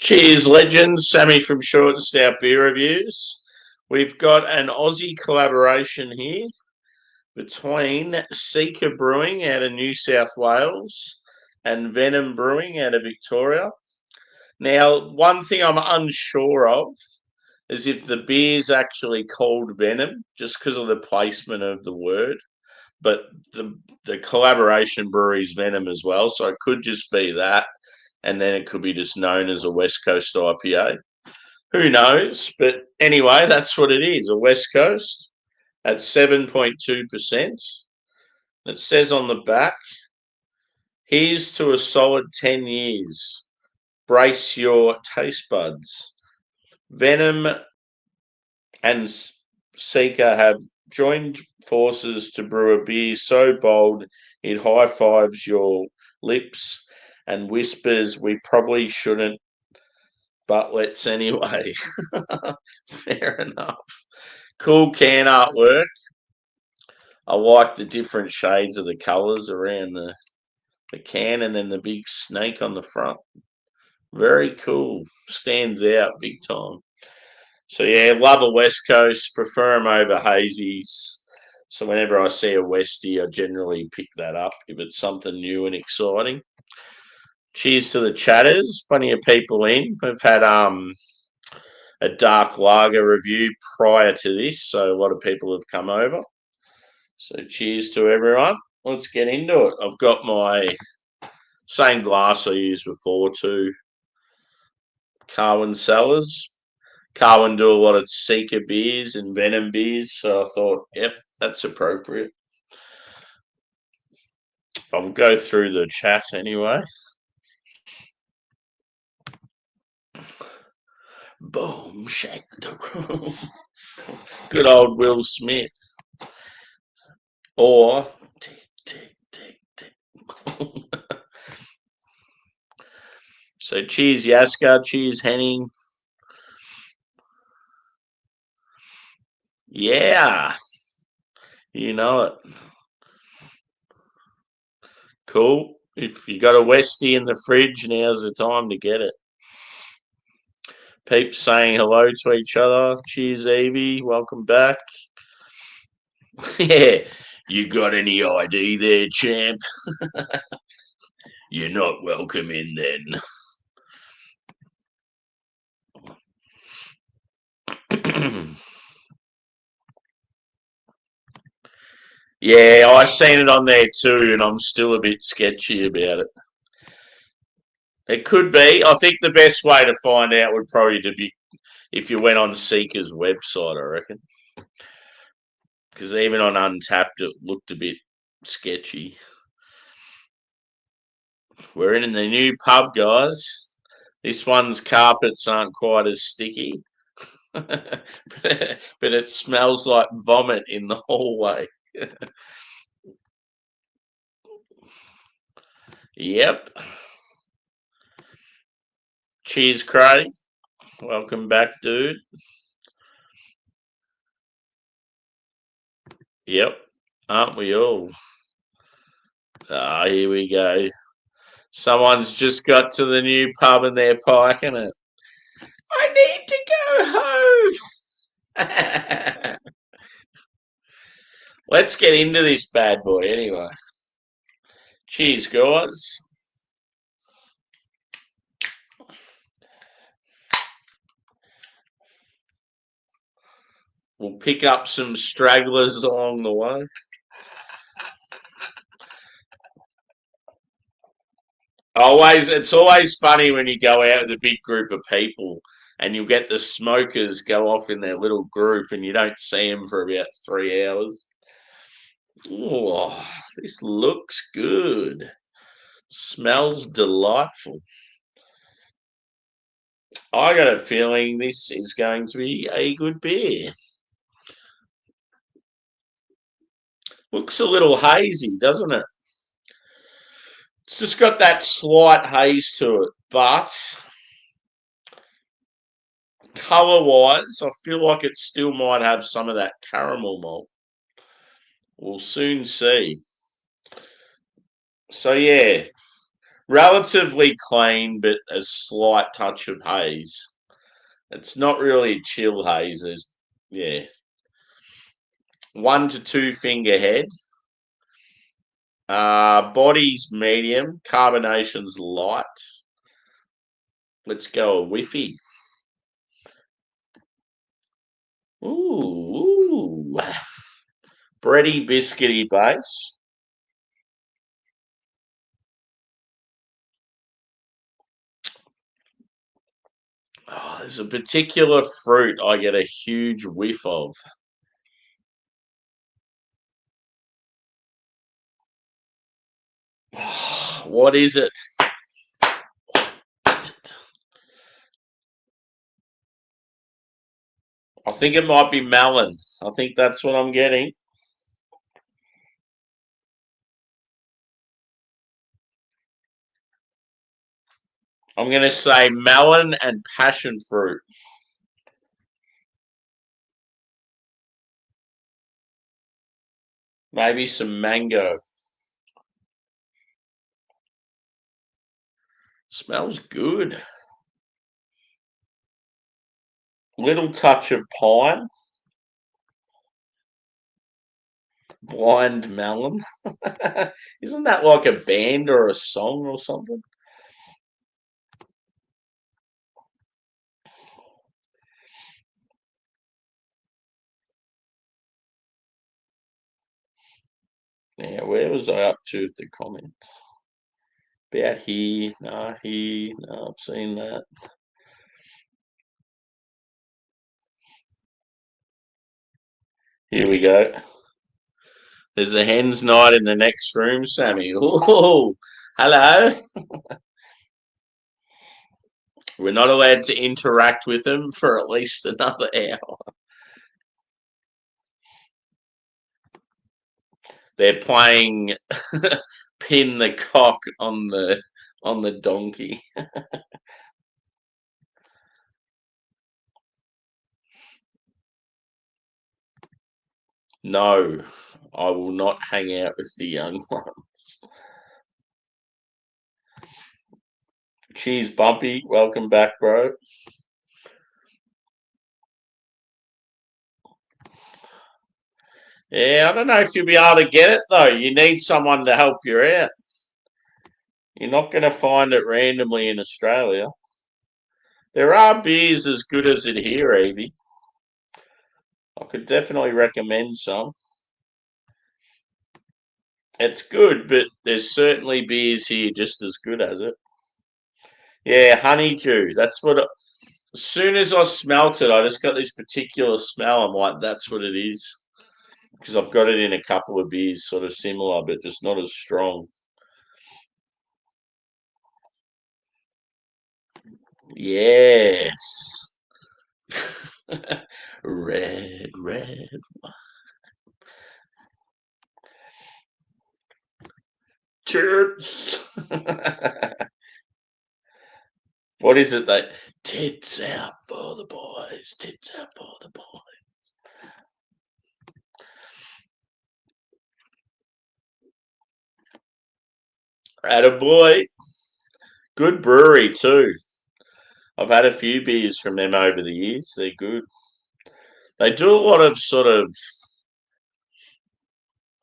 Cheers, legends. Sammy from Short and Stout Beer Reviews. We've got an Aussie collaboration here between Seeker Brewing out of New South Wales and Venom Brewing out of Victoria. Now, one thing I'm unsure of is if the beer's actually called Venom, just because of the placement of the word. But the collaboration brewery's Venom as well, so it could just be that, and then it could be just known as a West Coast IPA. Who knows? But anyway, that's what it is, a West Coast at 7.2%. It says on the back, here's to a solid 10 years. Brace your taste buds. Venom and Seeker have joined forces to brew a beer so bold it high fives your lips and whispers, we probably shouldn't, but let's anyway. Fair enough. Cool can artwork. I like the different shades of the colours around the can, and then the big snake on the front. Very cool. Stands out big time. So yeah, love a West Coast. Prefer them over hazies. So whenever I see a Westie, I generally pick that up if it's something new and exciting. Cheers to the chatters. Plenty of people in. We've had a dark lager review prior to this, so a lot of people have come over. So cheers to everyone. Let's get into it. I've got my same glass I used before too. Carwin Cellars. Carwin do a lot of Seeker beers and Venom beers, so I thought, yep, that's appropriate. I'll go through the chat anyway. Boom, shake the room. Good old Will Smith. Or tick, tick, tick, tick. So cheers, Yaska. Cheers, Henning. Yeah. You know it. Cool. If you got a Westie in the fridge, now's the time to get it. Peeps saying hello to each other. Cheers, Evie. Welcome back. Yeah. You got any ID there, champ? You're not welcome in then. Yeah, I seen it on there too, and I'm still a bit sketchy about it. It could be. I think the best way to find out would probably be if you went on Seeker's website, I reckon. Because even on Untapped, it looked a bit sketchy. We're in the new pub, guys. This one's carpets aren't quite as sticky, but it smells like vomit in the hallway. Yep. Cheers, Craig. Welcome back, dude. Yep. Aren't we all? Ah, here we go. Someone's just got to the new pub and they're piking it. I need to go home. Let's get into this bad boy anyway. Cheers, guys. We'll pick up some stragglers along the way. It's always funny when you go out with a big group of people and you'll get the smokers go off in their little group and you don't see them for about 3 hours. Oh, this looks good. Smells delightful. I got a feeling this is going to be a good beer. Looks a little hazy, doesn't it? It's just got that slight haze to it, but colour-wise, I feel like it still might have some of that caramel malt. We'll soon see. So yeah, Relatively clean, but a slight touch of haze. It's not really a chill haze. There's, yeah, 1 to 2 finger head. Body's medium. Carbonation's light. Let's go a whiffy. Ooh. Bready, biscuity base. Oh, there's a particular fruit I get a huge whiff of. What is it? What is it? I think it might be melon. I think that's what I'm getting. I'm going to say melon and passion fruit. Maybe some mango. Smells good. Little touch of pine. Blind melon. Isn't that like a band or a song or something? Yeah, where was I up to with the comment? About here. No, here. No, I've seen that. Here we go. There's a hen's night in the next room, Sammy. Oh, hello. We're not allowed to interact with them for at least another hour. They're playing pin the cock on the donkey. No, I will not hang out with the young ones. Cheers, Bumpy. Welcome back, bro. Yeah, I don't know if you'll be able to get it though. You need someone to help you out. You're not going to find it randomly in Australia. There are beers as good as it here, Evie. I could definitely recommend some. It's good, but there's certainly beers here just as good as it. Yeah, honeydew. That's what. As soon as I smelt it, I just got this particular smell. I'm like, that's what it is. Because I've got it in a couple of beers, sort of similar, but just not as strong. Yes. Red, red. Tits. What is it that tits out for the boys? Tits out for the boys. Attaboy. Good brewery too. I've had a few beers from them over the years. They're good. They do a lot of sort of,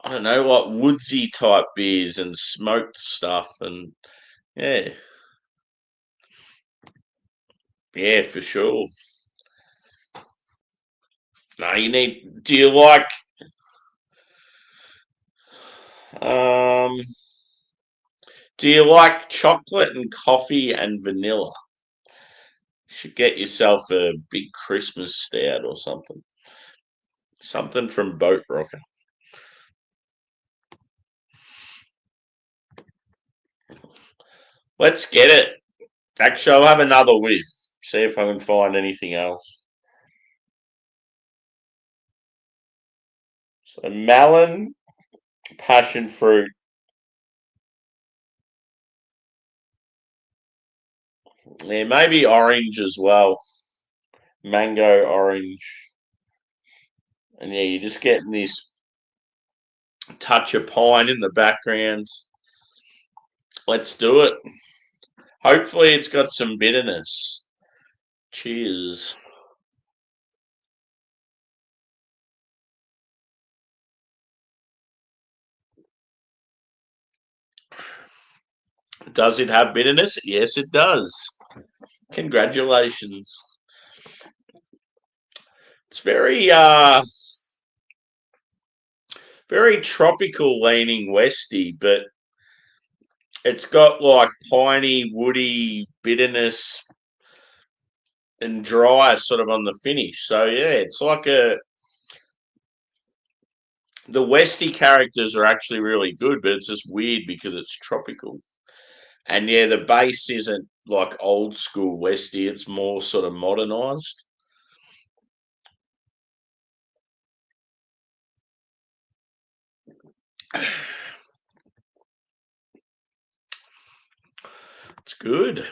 I don't know, like woodsy type beers and smoked stuff, and yeah, yeah, for sure. No, you need. Do you like? Um, do you like chocolate and coffee and vanilla? You should get yourself a big Christmas stout or something. Something from Boat Rocker. Let's get it. Actually, I'll have another whiff. See if I can find anything else. So melon, passion fruit. Yeah, maybe orange as well. Mango, orange. And yeah, you're just getting this touch of pine in the background. Let's do it. Hopefully, it's got some bitterness. Cheers. Does it have bitterness? Yes, it does. Congratulations. It's very tropical leaning westy, but it's got like piney, woody bitterness and dry sort of on the finish. So yeah, it's like the westy characters are actually really good, but it's just weird because it's tropical. And yeah, the base isn't like old school westy; it's more sort of modernized. It's good.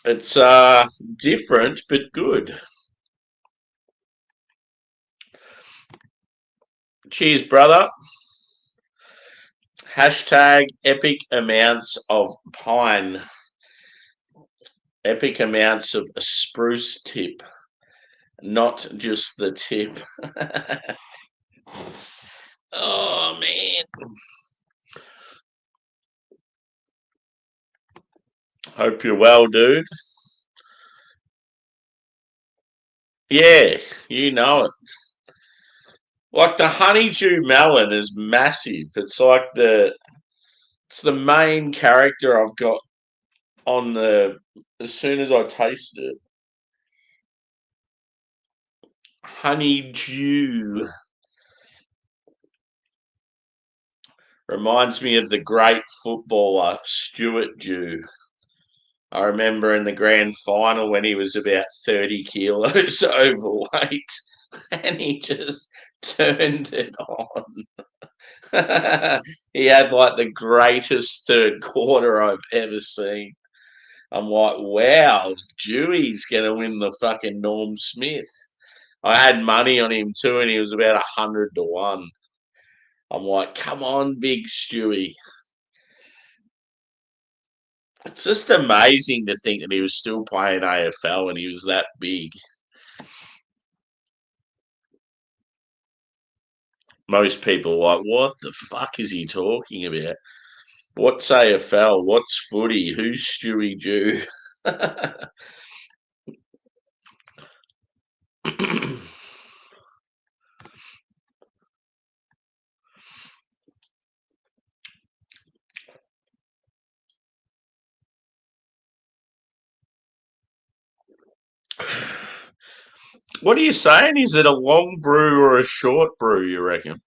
It's different but good. Cheers, brother. Hashtag epic amounts of pine. Epic amounts of a spruce tip, not just the tip. Oh man. Hope you're well, dude. Yeah, you know it. Like the honeydew melon is massive. It's the main character I've got on the as soon as I taste it. Honeydew reminds me of the great footballer Stuart Dew. I remember in the grand final when he was about 30 kilos overweight and he just turned it on. He had like the greatest third quarter I've ever seen. I'm like, wow, Dewey's going to win the fucking Norm Smith. I had money on him too, and he was about 100 to 1. I'm like, come on, big Stewie. It's just amazing to think that he was still playing AFL and he was that big. Most people are like, what the fuck is he talking about? What's AFL? What's footy? Who's Stewie Jew? What are you saying? Is it a long brew or a short brew, you reckon?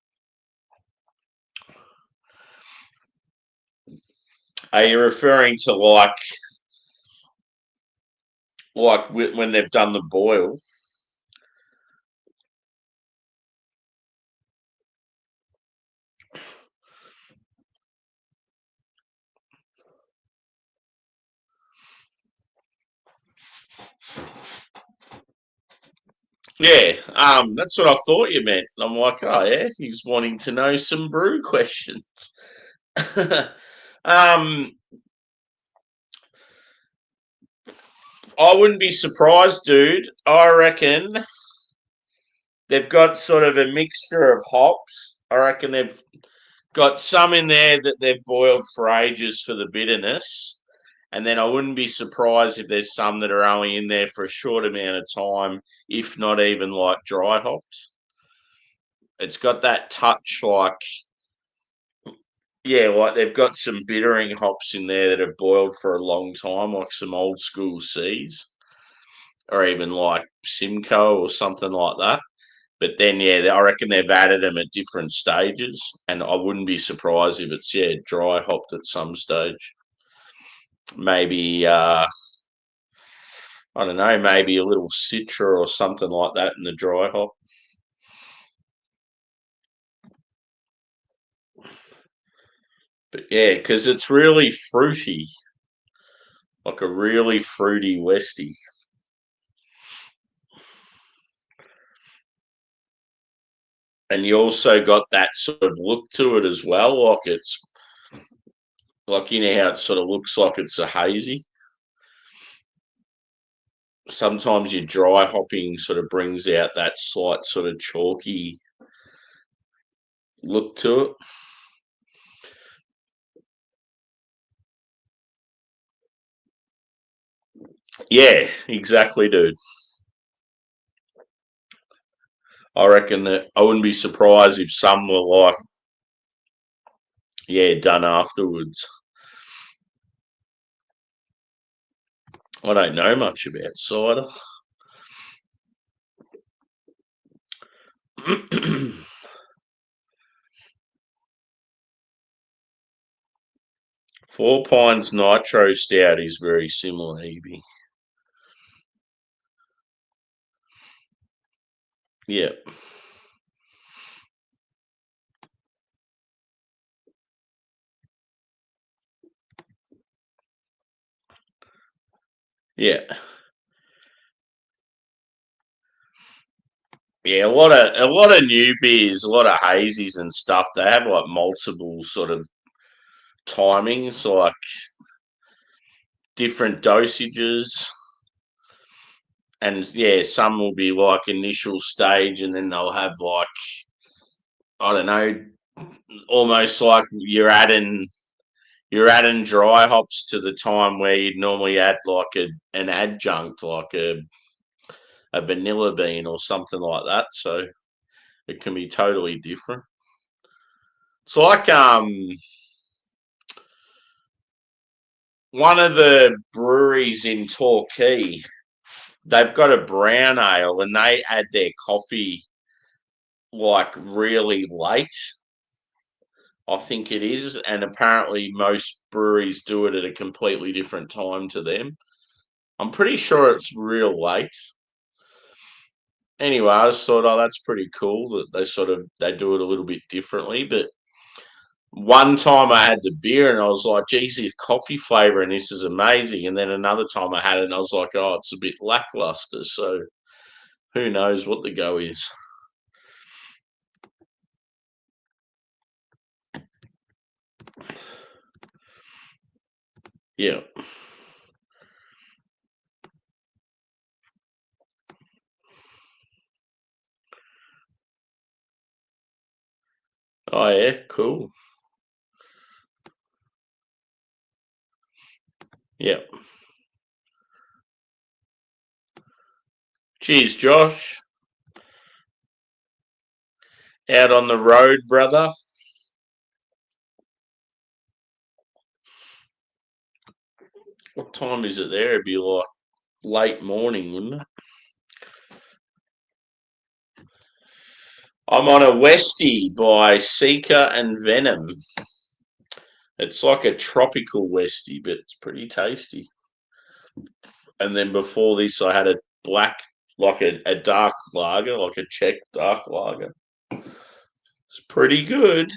Are you referring to like when they've done the boil? Yeah, that's what I thought you meant. I'm like, oh yeah, he's wanting to know some brew questions. um, I wouldn't be surprised, dude. I reckon they've got sort of a mixture of hops. I reckon they've got some in there that they've boiled for ages for the bitterness. And then I wouldn't be surprised if there's some that are only in there for a short amount of time, if not even like dry hopped. It's got that touch like, yeah, like they've got some bittering hops in there that have boiled for a long time, like some old school C's or even like Simcoe or something like that. But then, yeah, I reckon they've added them at different stages, and I wouldn't be surprised if it's dry hopped at some stage. Maybe I don't know, maybe a little Citra or something like that in the dry hop. But yeah, because it's really fruity, like a really fruity Westie. And you also got that sort of look to it as well, like it's like how it sort of looks like it's a hazy. Sometimes your dry hopping sort of brings out that slight sort of chalky look to it. Yeah, exactly, dude. I reckon that I wouldn't be surprised if some were like, yeah, done afterwards. I don't know much about cider. 4 Pines Nitro Stout is very similar, Evie. Yeah. Yeah. Yeah, a lot of new beers, a lot of hazies and stuff. They have like multiple sort of timings, like different dosages, and yeah, some will be like initial stage, and then they'll have like I don't know, almost like you're adding dry hops to the time where you'd normally add like an adjunct, like a vanilla bean or something like that. So it can be totally different. It's like one of the breweries in Torquay, they've got a brown ale and they add their coffee like really late. I think it is, and apparently most breweries do it at a completely different time to them. I'm pretty sure it's real late. Anyway, I just thought, oh, that's pretty cool that they do it a little bit differently. But one time I had the beer and I was like, geez, the coffee flavour and this is amazing. And then another time I had it and I was like, oh, it's a bit lackluster. So who knows what the go is. Yeah. Oh, yeah. Cool. Yeah. Cheers, Josh. Out on the road, brother. What time is it there? It'd be like late morning, wouldn't it? I'm on a Westie by Seeker and Venom. It's like a tropical Westie, but it's pretty tasty. And then before this, I had a black, like a dark lager, like a Czech dark lager. It's pretty good.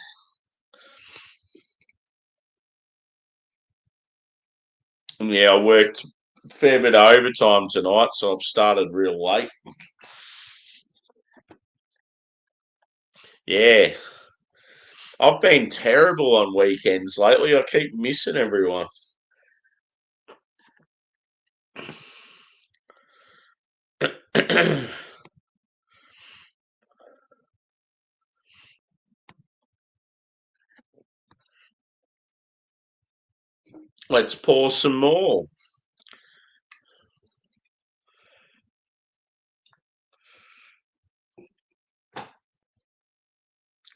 And yeah, I worked a fair bit of overtime tonight, so I've started real late. Yeah, I've been terrible on weekends lately. I keep missing everyone. Let's pour some more.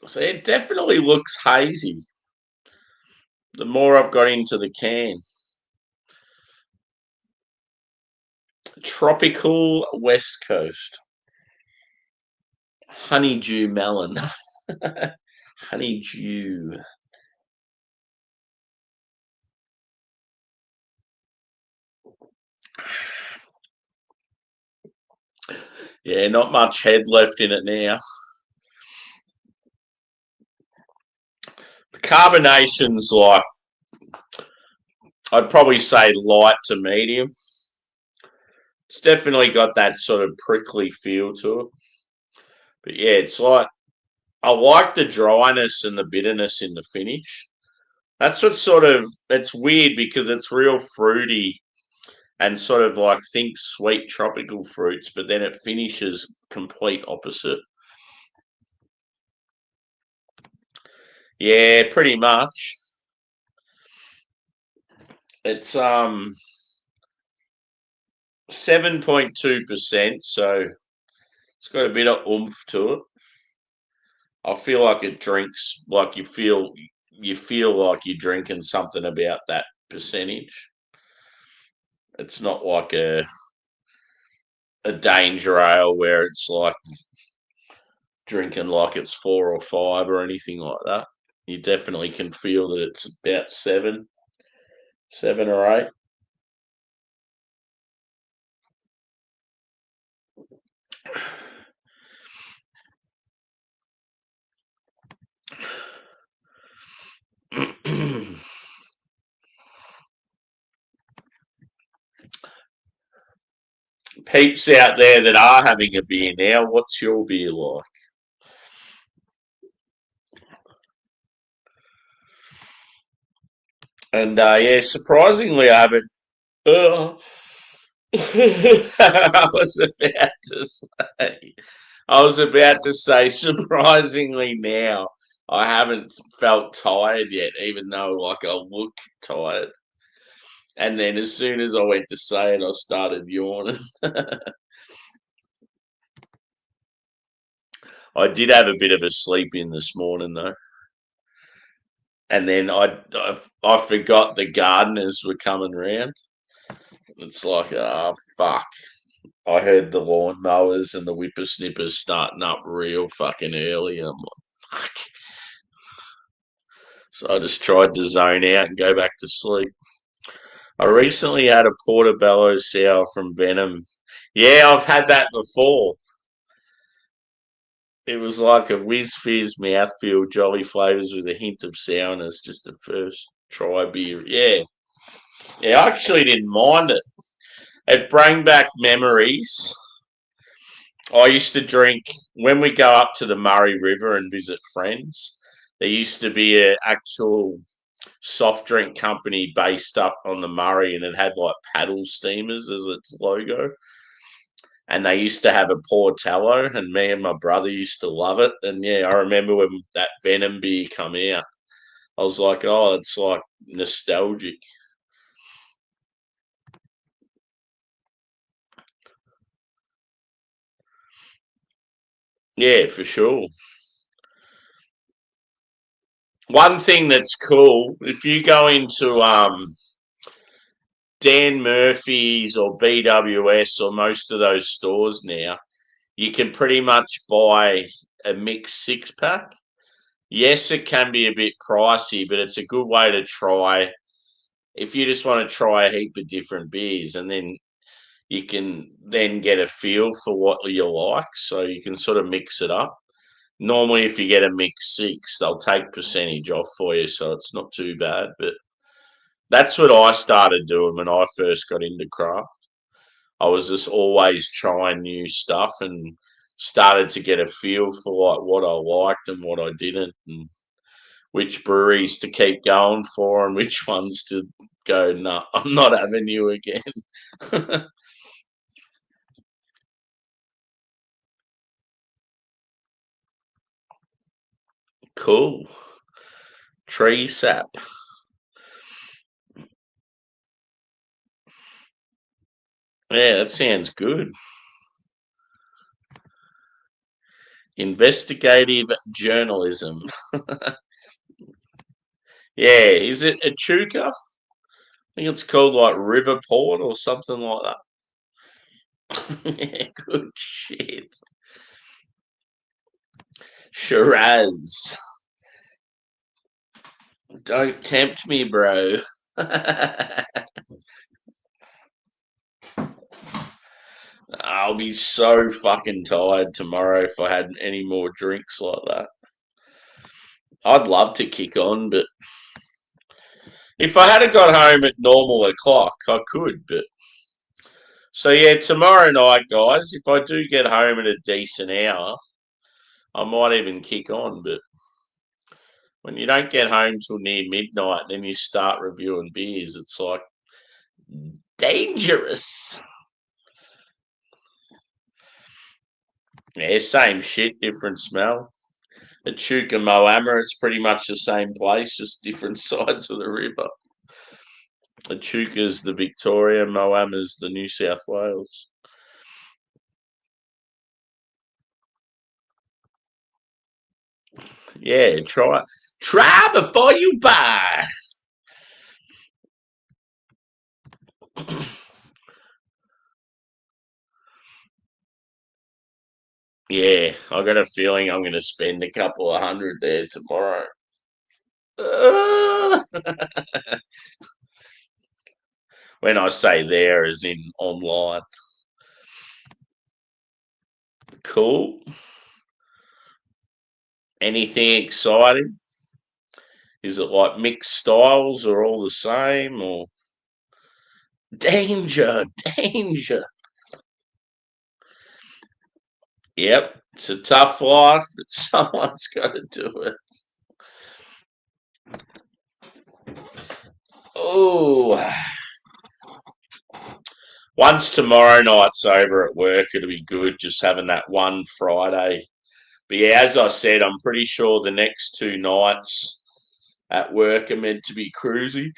So it definitely looks hazy. The more I've got into the can. Tropical West Coast. Honeydew melon. Honeydew. Yeah, not much head left in it now. The carbonation's like, I'd probably say light to medium. It's definitely got that sort of prickly feel to it. But yeah, it's like I like the dryness and the bitterness in the finish. That's what sort of, it's weird because it's real fruity and sort of like think sweet tropical fruits, but then it finishes complete opposite. Yeah, pretty much. It's 7.2%, so it's got a bit of oomph to it. I feel like it drinks like you feel like you're drinking something about that percentage. It's not like a danger ale where it's like drinking like it's 4 or 5 or anything like that. You definitely can feel that it's about 7 or 8. Peeps out there that are having a beer now, what's your beer like? And yeah, surprisingly, I haven't. Uh, I was about to say. I was about to say, surprisingly now, I haven't felt tired yet, even though like I look tired. And then as soon as I went to say it, I started yawning. I did have a bit of a sleep in this morning though, and then I forgot the gardeners were coming round. It's like, oh fuck. I heard the lawn mowers and the whippersnippers starting up real fucking early. I'm like, fuck. So I just tried to zone out and go back to sleep. I recently had a portobello sour from Venom. Yeah, I've had that before. It was like a whiz fizz mouthfeel, jolly flavours with a hint of sourness. Just the first try beer. Yeah, yeah. I actually didn't mind it. It brought back memories. I used to drink when we go up to the Murray River and visit friends. There used to be an actual soft drink company based up on the Murray, and it had like paddle steamers as its logo. And they used to have a Portello, and me and my brother used to love it. And yeah, I remember when that Venom beer come out, I was like, oh, it's like nostalgic. Yeah, for sure. One thing that's cool, if you go into Dan Murphy's or BWS or most of those stores now, you can pretty much buy a mixed 6 pack. Yes, it can be a bit pricey, but it's a good way to try if you just want to try a heap of different beers, and then you can then get a feel for what you like, so you can sort of mix it up. Normally, if you get a mix 6, they'll take percentage off for you, so it's not too bad. But that's what I started doing when I first got into craft. I was just always trying new stuff and started to get a feel for like what I liked and what I didn't, and which breweries to keep going for and which ones to go, no, I'm not having you again. Cool. Tree sap. Yeah, that sounds good. Investigative journalism. Yeah, is it a Chuka? I think it's called like Riverport or something like that. Yeah, good shit. Shiraz. Don't tempt me, bro. I'll be so fucking tired tomorrow if I had any more drinks like that. I'd love to kick on, but if I had got home at normal o'clock, I could. But so yeah, tomorrow night, guys, if I do get home at a decent hour, I might even kick on, but when you don't get home till near midnight, then you start reviewing beers, it's like dangerous. Yeah, same shit, different smell. Echuca Moama, it's pretty much the same place, just different sides of the river. Echuca's the Victoria, Moama's the New South Wales. Yeah, try before you buy. Yeah, I got a feeling I'm going to spend a couple of hundred there tomorrow. When I say there, as in online. Cool. Anything exciting? Is it like mixed styles or all the same or danger, danger? Yep, it's a tough life, but someone's got to do it. Oh, once tomorrow night's over at work, it'll be good just having that one Friday. But yeah, as I said, I'm pretty sure the next two nights at work are meant to be cruisy.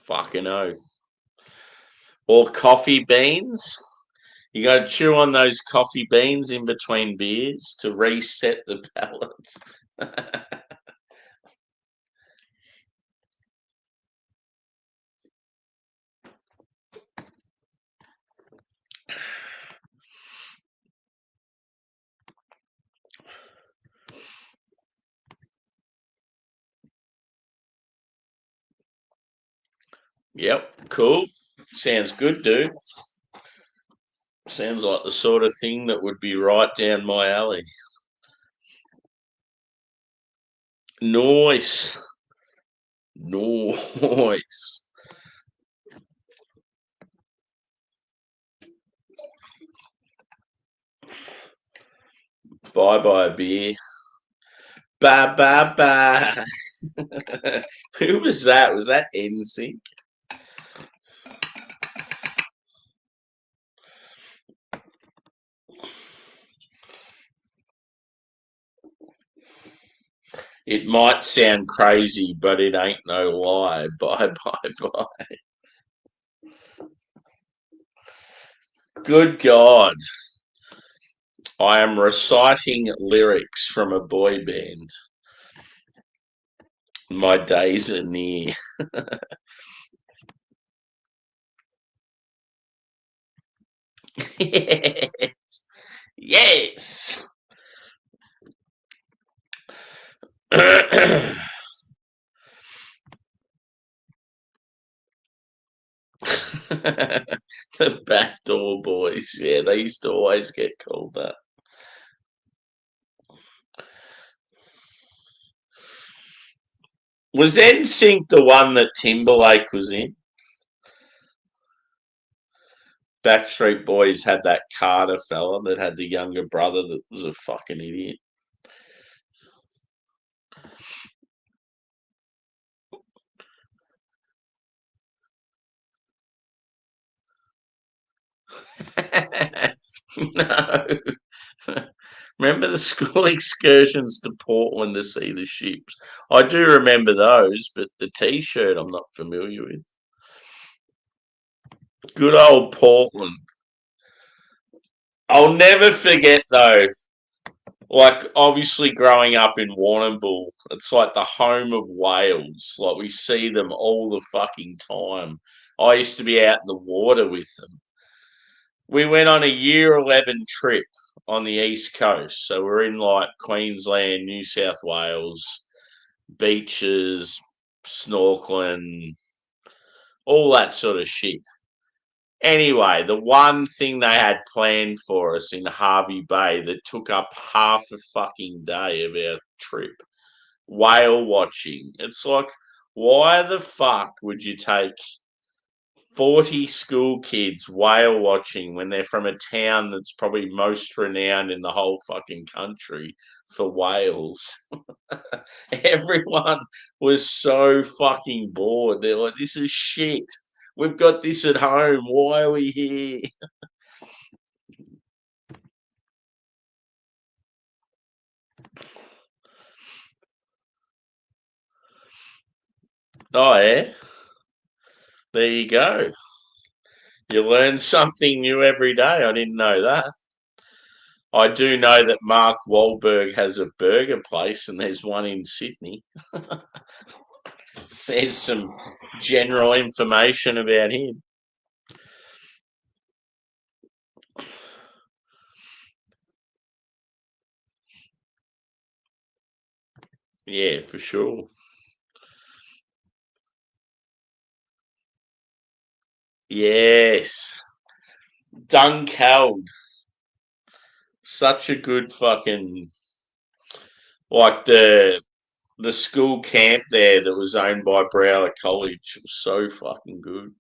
Fucking oath. Or coffee beans. You got to chew on those coffee beans in between beers to reset the palate. Yep, cool. Sounds good, dude. Sounds like the sort of thing that would be right down my alley. Nice. Nice. Bye bye, beer. Bye bye bye. Who was that? Was that NSYNC? It might sound crazy, but it ain't no lie. Bye bye bye. Good God. I am reciting lyrics from a boy band. My days are near. Yes. The backdoor boys. Yeah, they used to always get called that. Was NSYNC the one that Timberlake was in? Backstreet Boys had that Carter fella that had the younger brother that was a fucking idiot. No. Remember the school excursions to Portland to see the ships? I do remember those, but the T-shirt I'm not familiar with. Good old Portland. I'll never forget though. Like obviously growing up in Warrnambool, it's like the home of whales. Like we see them all the fucking time. I used to be out in the water with them. We went on a year 11 trip on the east coast. So we're in like Queensland, New South Wales, beaches, snorkeling, all that sort of shit. Anyway, the one thing they had planned for us in Harvey Bay that took up half a fucking day of our trip, whale watching. It's like, Why the fuck would you take 40 school kids whale watching when they're from a town that's probably most renowned in the whole fucking country for whales? Everyone was so fucking bored. They're like, this is shit. We've got this at home. Why are we here? Oh, yeah. There you go. You learn something new every day. I didn't know that. I do know that Mark Wahlberg has a burger place and there's one in Sydney. There's some general information about him. Yeah, for sure. Yes. Dunkeld. Such a good fucking like the school camp there that was owned by Broward College was so fucking good.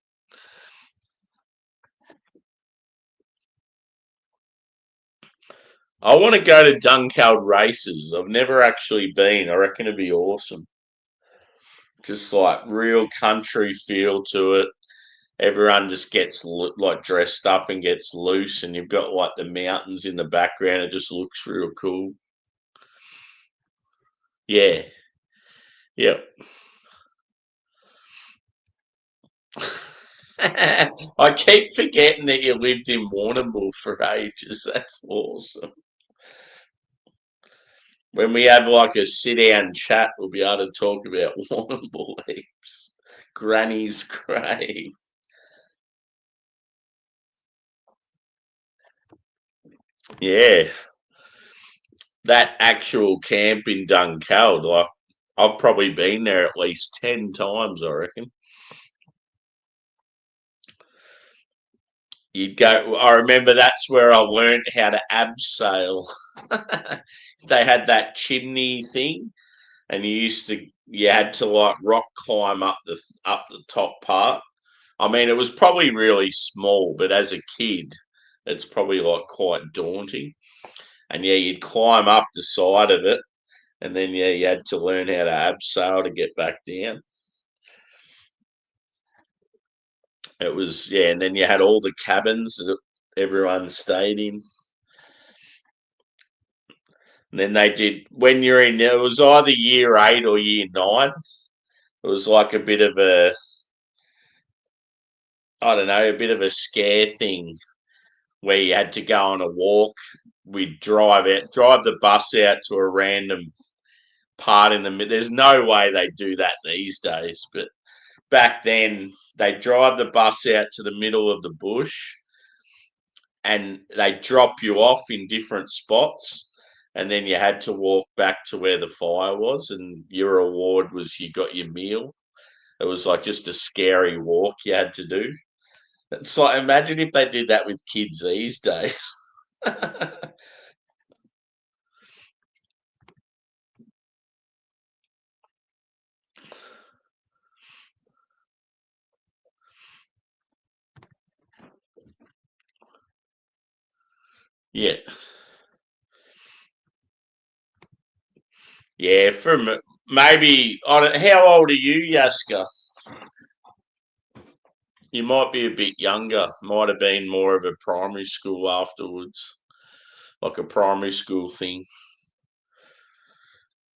I want to go to Dunkeld races. I've never actually been. I reckon it'd be awesome. Just like real country feel to it. Everyone just gets like dressed up and gets loose, and you've got like the mountains in the background. It just looks real cool. Yeah, yep. I keep forgetting that you lived in Warrnambool for ages. That's awesome. When we have like a sit down chat, we'll be able to talk about Warrnambool heaps. Granny's grave. Yeah, that actual camp in Dunkeld, like I've probably been there at least 10 times, I reckon. You'd go, I remember that's where I learned how to abseil. They had that chimney thing, and you had to like rock climb up the top part. I mean, it was probably really small, but as a kid, it's probably like quite daunting. And yeah, you'd climb up the side of it, and then yeah, you had to learn how to abseil to get back down. It was yeah, and then you had all the cabins that everyone stayed in. And then they did when you're in it was either year 8 or year 9. It was like a bit of a I don't know, a bit of a scare thing where you had to go on a walk. We'd drive the bus out to a random part in the mid. There's no way they do that these days, but back then they drive the bus out to the middle of the bush and they drop you off in different spots. And then you had to walk back to where the fire was, and your reward was you got your meal. It was like just a scary walk you had to do. It's like imagine if they did that with kids these days. Yeah, yeah. From maybe I don't, how old are you, Yaska? You might be a bit younger. Might have been more of a primary school afterwards, like a primary school thing.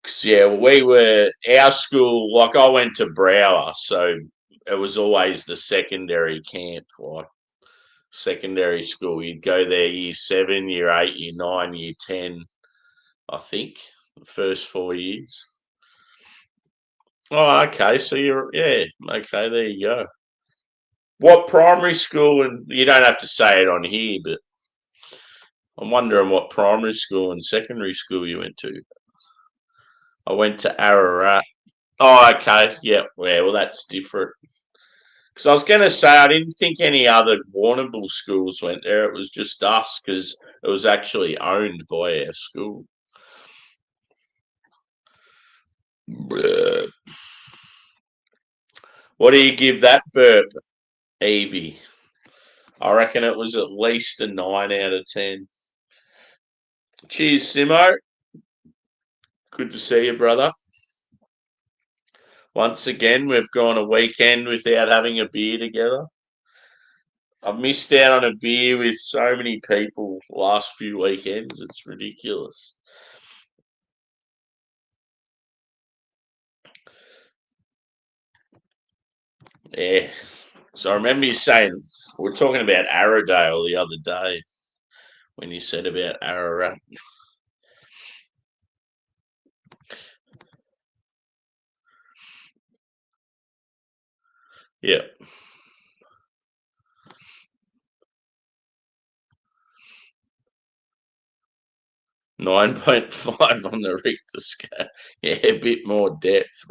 'Cause, yeah, we were our school. Like I went to Brower, so it was always the secondary camp, like secondary school. You'd go there year 7, year 8, year 9, year 10. I think the first 4 years. Oh, okay. So you're yeah. Okay, there you go. What primary school? And you don't have to say it on here, but I'm wondering what primary school and secondary school you went to. I went to Ararat. Oh, okay. Yeah. Well, that's different. Because I was going to say, I didn't think any other Warrnambool schools went there. It was just us because it was actually owned by our school. Bleh. What do you give that burp, Evie? I reckon it was at least a 9 out of 10. Cheers, Simo. Good to see you, brother. Once again, we've gone a weekend without having a beer together. I've missed out on a beer with so many people last few weekends. It's ridiculous. Yeah. So I remember you saying, we were talking about Arrowdale the other day when you said about Ararat. Yeah. 9.5 on the Richter scale. Yeah, a bit more depth.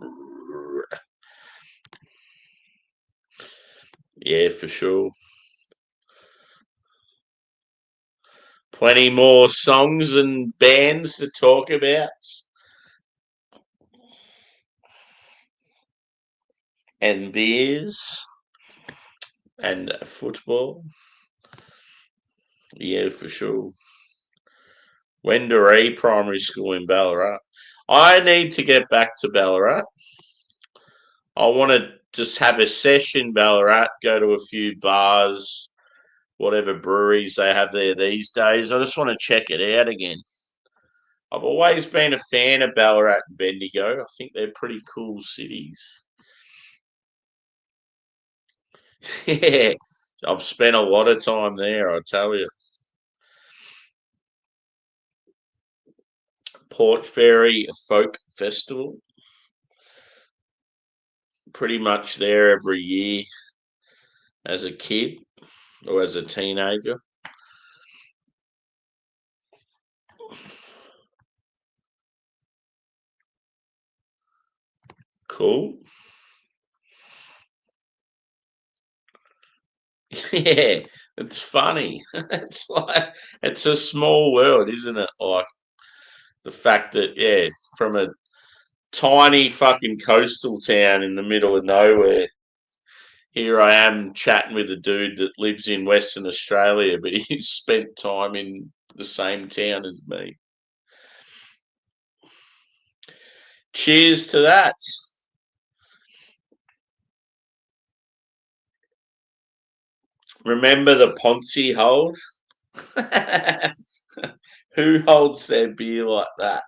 Yeah, for sure. Plenty more songs and bands to talk about. And beers and football. Yeah, for sure. Wendouree Primary School in Ballarat. I need to get back to Ballarat. I want to just have a session Ballarat, go to a few bars, whatever breweries they have there these days. I just want to check it out again. I've always been a fan of Ballarat and Bendigo. I think they're pretty cool cities. Yeah, I've spent a lot of time there, I tell you. Port Fairy Folk Festival. Pretty much there every year as a kid or as a teenager. Cool. Yeah, it's funny. It's like it's a small world, isn't it? Like the fact that from a tiny fucking coastal town in the middle of nowhere, here I am chatting with a dude that lives in Western Australia, but he's spent time in the same town as me. Cheers to that. Remember the Ponzi hold? Who holds their beer like that?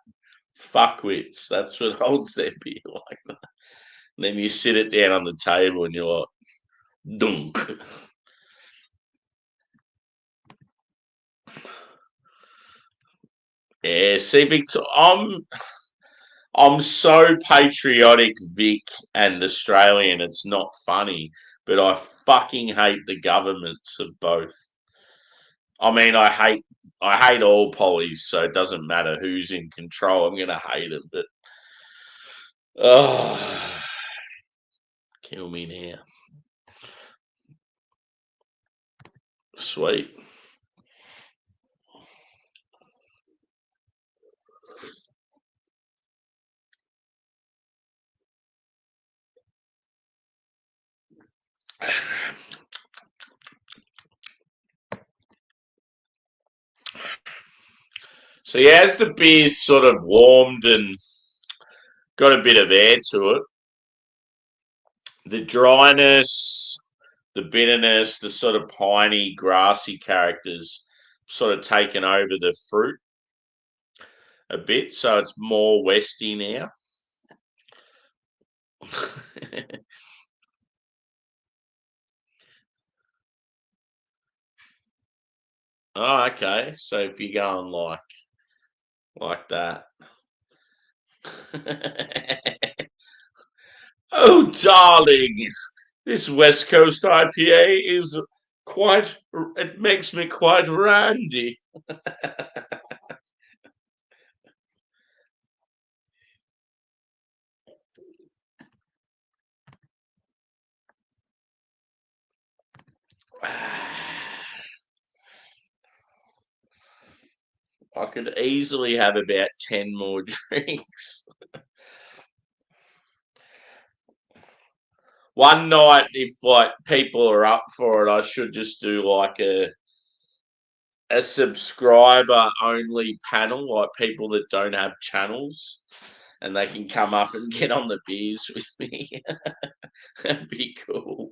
Fuckwits. That's what holds their beer like that. And then you sit it down on the table and you're like, dunk. Yeah, see, Victor, I'm so patriotic, Vic, and Australian. It's not funny, but I fucking hate the governments of both. I mean, I hate all pollies, so it doesn't matter who's in control. I'm gonna hate it, but oh, kill me now. Sweet. So yeah, as the beer's sort of warmed and got a bit of air to it, the dryness, the bitterness, the sort of piney, grassy characters sort of taken over the fruit a bit, so it's more westy now. Oh, okay. So if you're going like that. Oh, darling, this West Coast IPA is quite. It makes me quite randy. I could easily have about 10 more drinks. One night, if like people are up for it, I should just do like a subscriber only panel, like people that don't have channels, and they can come up and get on the beers with me. That'd be cool.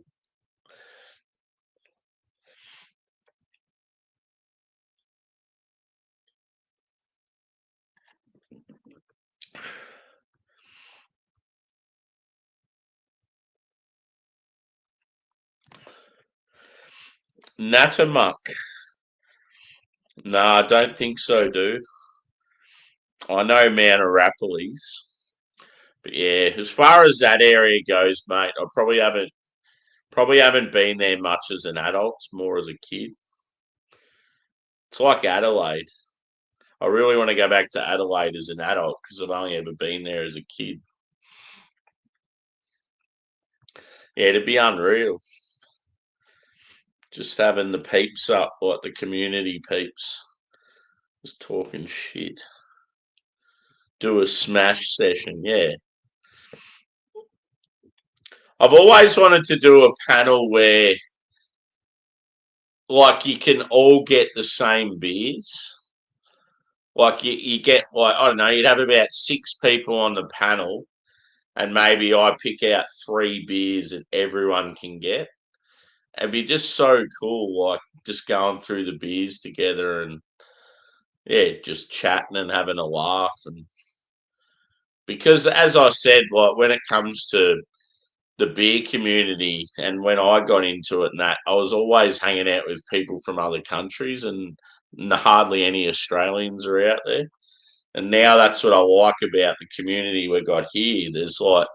Natamuck. No, I don't think so, dude. I know Mount Arapiles. But yeah, as far as that area goes, mate, I probably haven't been there much as an adult, it's more as a kid. It's like Adelaide. I really want to go back to Adelaide as an adult because I've only ever been there as a kid. Yeah, it'd be unreal. Just having the peeps up, like the community peeps, just talking shit. Do a smash session, yeah. I've always wanted to do a panel where, like, you can all get the same beers. Like, you get, like, I don't know, you'd have about 6 people on the panel, and maybe I pick out 3 beers that everyone can get. It'd be just so cool, like, just going through the beers together and, yeah, just chatting and having a laugh. And because, as I said, like, when it comes to the beer community and when I got into it and that, I was always hanging out with people from other countries and hardly any Australians are out there. And now that's what I like about the community we got here. There's like,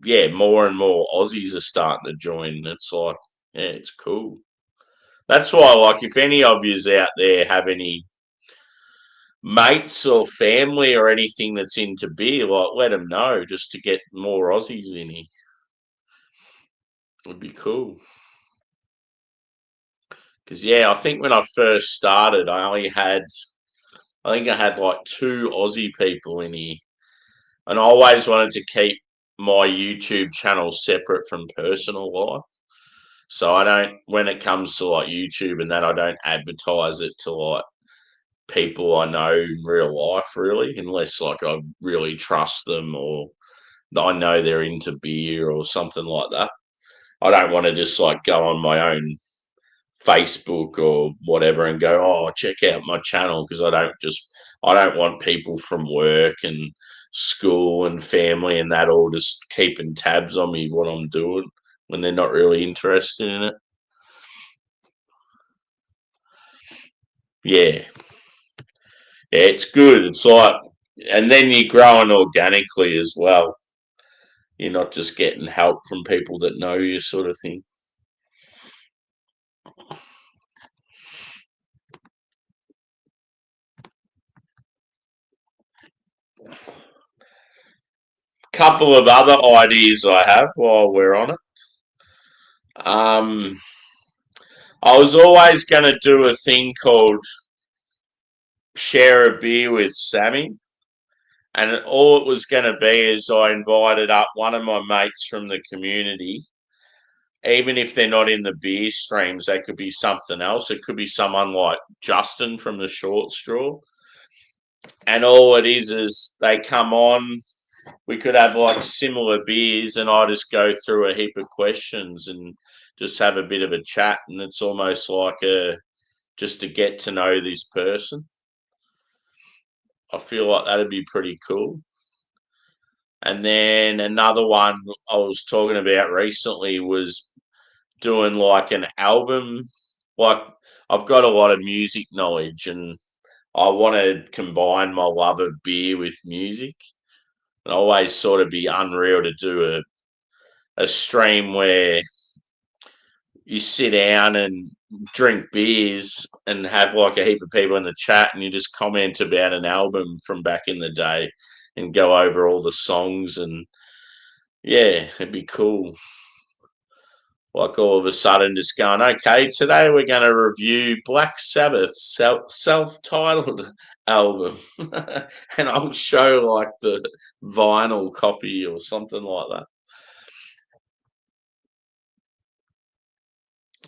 yeah, more and more Aussies are starting to join. It's like, yeah, it's cool. That's why, like, if any of yous out there have any mates or family or anything that's into beer, like, let them know just to get more Aussies in here. Would be cool. Because yeah, I think when I first started, I think I had like 2 Aussie people in here, and I always wanted to keep my YouTube channel separate from personal life. So I don't, when it comes to like YouTube and that, I don't advertise it to like people I know in real life, really, unless like I really trust them or I know they're into beer or something like that. I don't want to just like go on my own Facebook or whatever and go, oh, check out my channel because I don't want people from work and school and family and that all just keeping tabs on me what I'm doing when they're not really interested in it. Yeah, yeah, it's good. It's like, and then you're growing organically as well. You're not just getting help from people that know you, sort of thing. Couple of other ideas I have while we're on it. Um, I was always going to do a thing called share a beer with Sammy. And all it was going to be is I invited up one of my mates from the community. Even if they're not in the beer streams, they could be something else. It could be someone like Justin from the Short Straw. And all it is they come on. We could have like similar beers, and I just go through a heap of questions and just have a bit of a chat. And it's almost like a just to get to know this person. I feel like that'd be pretty cool. And then another one I was talking about recently was doing like an album. Like, I've got a lot of music knowledge and I want to combine my love of beer with music. And always sort of be unreal to do a stream where you sit down and drink beers and have like a heap of people in the chat and you just comment about an album from back in the day and go over all the songs. And yeah, it'd be cool. Like all of a sudden just going, okay, today we're going to review Black Sabbath's self-titled album. And I'll show like the vinyl copy or something like that.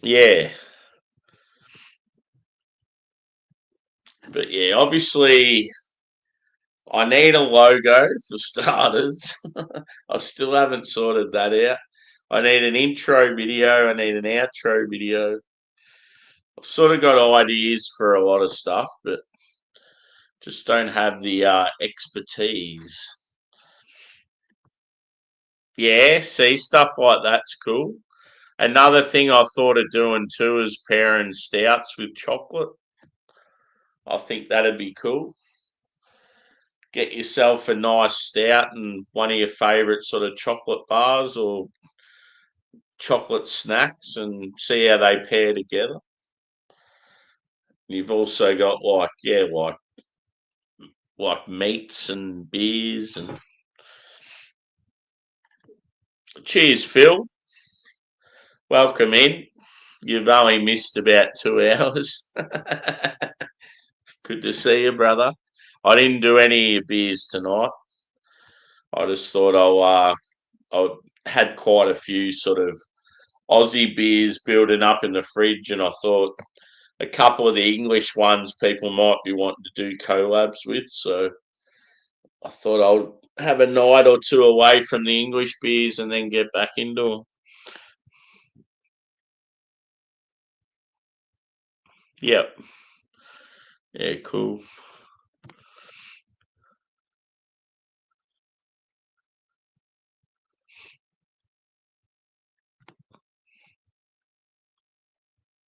Yeah. But yeah, obviously I need a logo for starters. I still haven't sorted that out. I need an intro video. I need an outro video. I've sort of got ideas for a lot of stuff, but just don't have the expertise. Yeah, see, stuff like that's cool. Another thing I thought of doing too is pairing stouts with chocolate. I think that'd be cool. Get yourself a nice stout and one of your favourite sort of chocolate bars or chocolate snacks and see how they pair together. You've also got like meats and beers and cheers, Phil. Welcome in. You've only missed about 2 hours. Good to see you, brother. I didn't do any beers tonight. I just thought I had quite a few sort of Aussie beers building up in the fridge, and I thought a couple of the English ones people might be wanting to do collabs with. So I thought I'll have a night or two away from the English beers and then get back into them. Yep. Yeah, cool.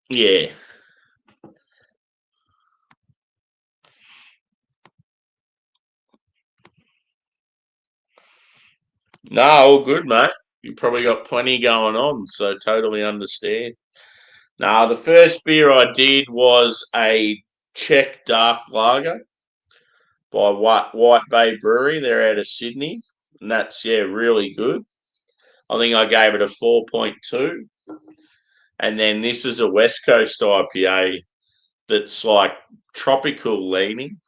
Yeah. No, all good, mate. You probably got plenty going on, so totally understand. Now, the first beer I did was a Czech dark lager by White Bay Brewery. They're out of Sydney, and that's really good. I think I gave it a 4.2. And then this is a West Coast IPA that's like tropical leaning.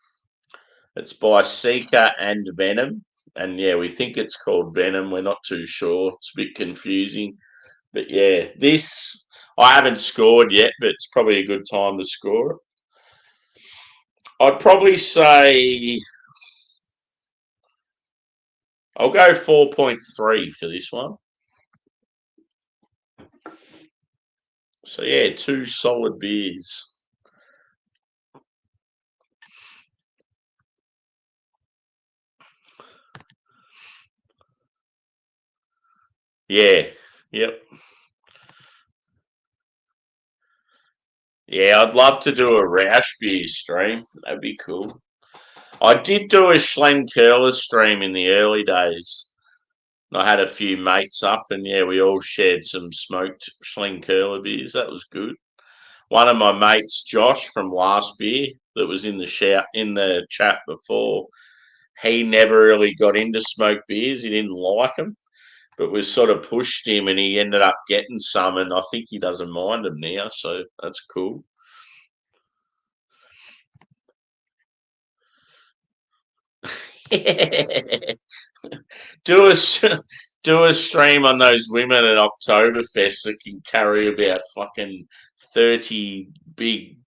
It's by Seeker and Venom. And yeah, we think it's called Venom. We're not too sure. It's a bit confusing. But yeah, this I haven't scored yet, but it's probably a good time to score it. I'd probably say I'll go 4.3 for this one. So yeah, two solid beers. Yeah. Yep. Yeah, I'd love to do a Roush beer stream. That'd be cool. I did do a Schlenkerla stream in the early days. I had a few mates up, and yeah, we all shared some smoked Schlenkerla beers. That was good. One of my mates, Josh from last beer, that was in the chat before. He never really got into smoked beers. He didn't like them, but we sort of pushed him, and he ended up getting some. And I think he doesn't mind them now, so that's cool. do a do a stream on those women at Oktoberfest that can carry about fucking 30 big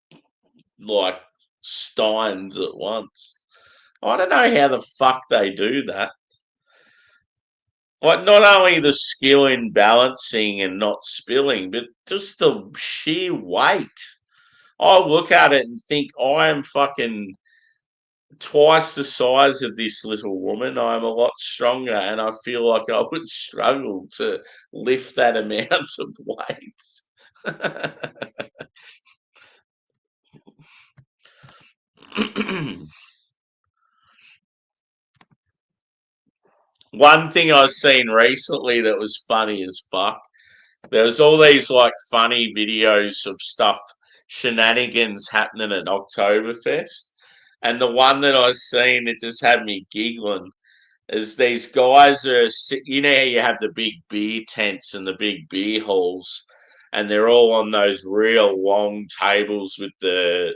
like steins at once. I don't know how the fuck they do that. Like not only the skill in balancing and not spilling, but just the sheer weight. I look at it and think I am fucking twice the size of this little woman. I'm a lot stronger, and I feel like I would struggle to lift that amount of weight. One thing I've seen recently that was funny as fuck. There was all these like funny videos of stuff, shenanigans happening at Oktoberfest. And the one that I seen, it just had me giggling is these guys are, you know, how you have the big beer tents and the big beer halls, and they're all on those real long tables with the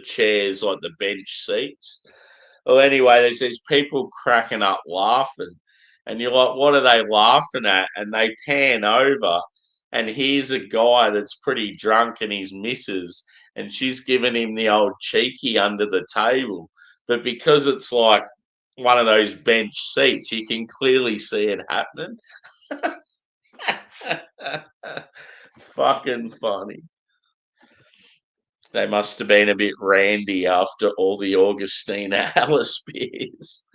chairs like the bench seats. Well, anyway, there's these people cracking up laughing, and you're like, what are they laughing at? And they pan over, and here's a guy that's pretty drunk and his missus, and she's giving him the old cheeky under the table. But because it's like one of those bench seats, you can clearly see it happening. Fucking funny. They must have been a bit randy after all the Augustina Alice beers.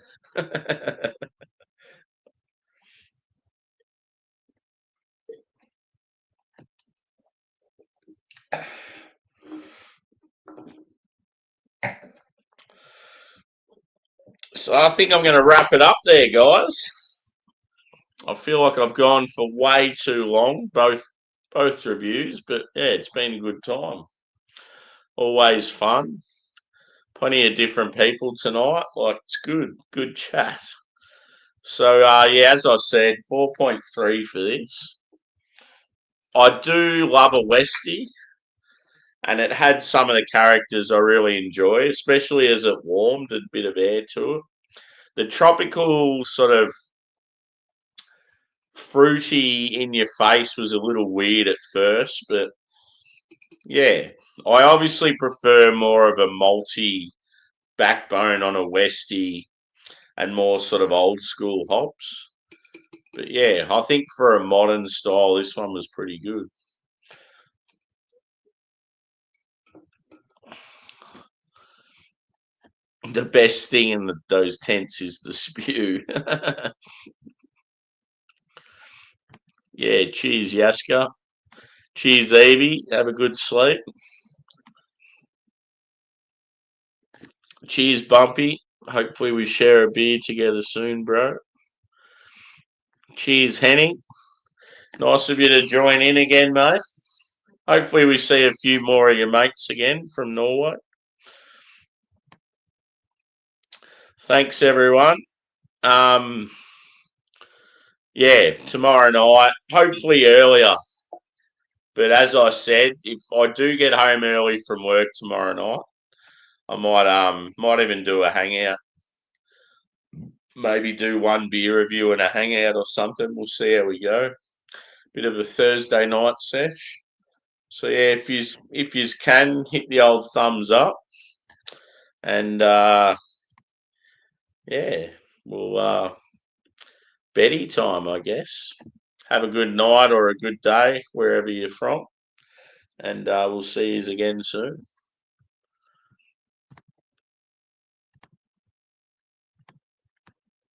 So I think I'm going to wrap it up there, guys. I feel like I've gone for way too long, both reviews, but yeah, it's been a good time. Always fun. Plenty of different people tonight. Like it's good chat. So yeah, as I said, 4.3 for this. I do love a Westie, and it had some of the characters I really enjoy, especially as it warmed, a bit of air to it. The tropical sort of fruity in your face was a little weird at first, but yeah, I obviously prefer more of a malty backbone on a Westie and more sort of old school hops. But yeah, I think for a modern style, this one was pretty good. The best thing in those tents is the spew. Yeah, cheers, Yaska. Cheers, Evie. Have a good sleep. Cheers, Bumpy. Hopefully, we share a beer together soon, bro. Cheers, Henny. Nice of you to join in again, mate. Hopefully, we see a few more of your mates again from Norway. Thanks, everyone. Um, yeah, tomorrow night, hopefully earlier. But as I said, if I do get home early from work tomorrow night, I might even do a hangout. Maybe do one beer review and a hangout or something. We'll see how we go. Bit of a Thursday night sesh. So yeah, if you can hit the old thumbs up, and yeah, we'll Betty time, I guess. Have a good night or a good day wherever you're from, and we'll see you again soon.